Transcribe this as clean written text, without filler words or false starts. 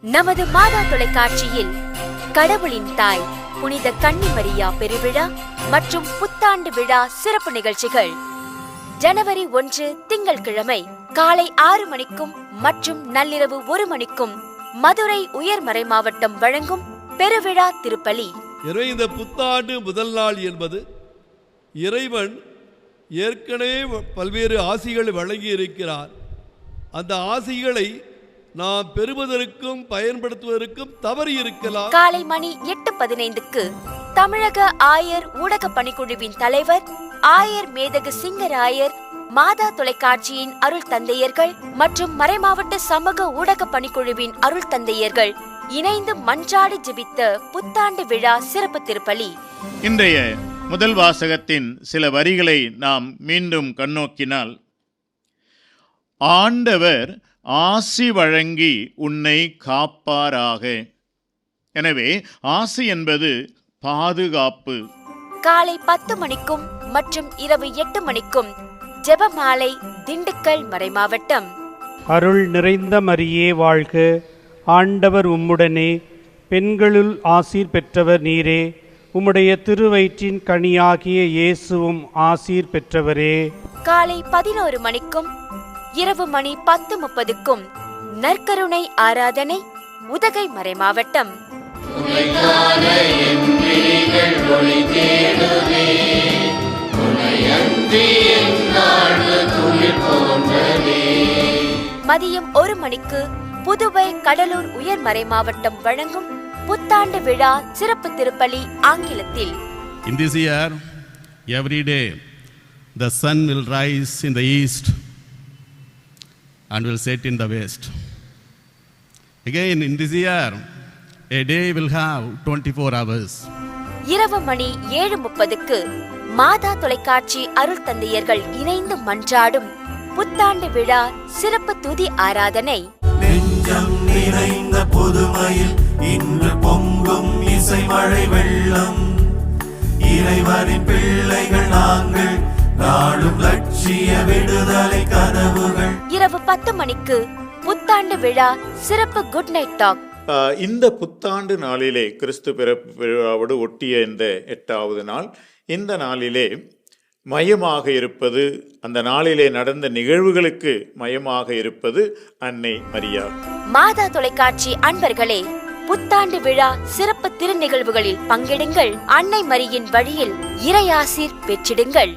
நமது மாதா தொலைக்காட்சியில் கடவுளின் தாய் புனித கன்னிமரியா பெருவிழா மற்றும் புத்தாண்டு விழா சிறப்பு நிகழ்ச்சிகள் ஜனவரி 1 திங்கட்கிழமை காலை 6 மணிக்கும் மற்றும் நள்ளிரவு 1 மணிக்கும் மதுரை உயர்மறை மாவட்டம் வழங்கும் பெருவிழா திருப்பலி. இந்த புத்தாண்டு முதல் நாள் என்பது இறைவன் ஏற்கனவே பல்வேறு ஆசிகளை வழங்கி இருக்கிறார். அந்த ஆசிகளை நாம் பெறுவதற்கும் பயன்படுத்துவதற்கும் தவறி இருக்கலாம். காலை மணி 8:15க்கு தமிழக ஆயர் ஊடக பணிக்குழுவின் தலைவர் ஆயர் மேதகு சிங்கராயர், மாதா தொலைக்காட்சியின் அருள் தந்தையர்கள் மற்றும் மறைமாவட்ட சமூக ஊடக பணிக்குழுவின் அருள் தந்தையர்கள் இணைந்து மன்றாடி ஜெபித்த புத்தாண்டு விழா சிறப்பு திருப்பலி. இன்றைய முதல் வாசகத்தின் சில வரிகளை நாம் மீண்டும் கண்ணோக்கினால், ஆண்டவர் ஆசி வழங்கி உன்னை காப்பாராக. எனவே ஆசி என்பது பாதுகாப்பு. காலை 10 மணிக்கும் மற்றும் இரவு 8 மணிக்கும் ஜெபமாலை திண்டுக்கல் மறைமாவட்டம். அருள் நிறைந்த மரியே வாழ்க, ஆண்டவர் உம்முடனே, பெண்களுள் ஆசீர் பெற்றவர் நீரே, உம்முடைய திருவயிற்றின் கனியாகிய இயேசுவும் ஆசீர் பெற்றவரே. காலை 11 மணிக்கும் இரவு மணி 10:30க்கும் நற்கருணை ஆராதனை உதகை மறைமாவட்டம். மதியம் 1 மணிக்கு புதுவை கடலூர் உயர்மறை மாவட்டம் வழங்கும் புத்தாண்டு விழா சிறப்பு திருப்பலி ஆங்கிலத்தில். In this year, every day, the sun will rise in the east and will set in the west. Again, in this year, a day will have 24 hours. இரவு மணி 7:30க்கு மாதா தொலைக்காட்சி அருள் தந்தையர்கள் இணைந்து மன்றாடும் புத்தாண்டு விழா சிறப்பு துதி ஆராதனை. நெஞ்சம் நிறைந்த புதுமையில் இன்று பொங்கும் இசை மழை வெள்ளம், இறைவனின் பிள்ளைகள் நாங்கள், நாடும் லட்சிய விடுதலை கனவுகள். இரவு 10 மணிக்கு புத்தாண்டு விழா சிறப்பு குட் நைட் டாக். இந்த புத்தாண்டு நாளிலே, கிறிஸ்து பிறப்பு விழாவோடு ஒட்டிய இந்த 8வது நாள், இந்த நாளிலே மையமாக இருப்பது, அந்த நாளிலே நடந்த நிகழ்வுகளுக்கு மையமாக இருப்பது அன்னை மரியா. மாதா தொலைக்காட்சி அன்பர்களே, புத்தாண்டு விழா சிறப்பு திருநிகழ்வுகளில் பங்கெடுங்கள். அன்னை மரியின் வழியில் இறையாசீர் பெற்றிடுங்கள்.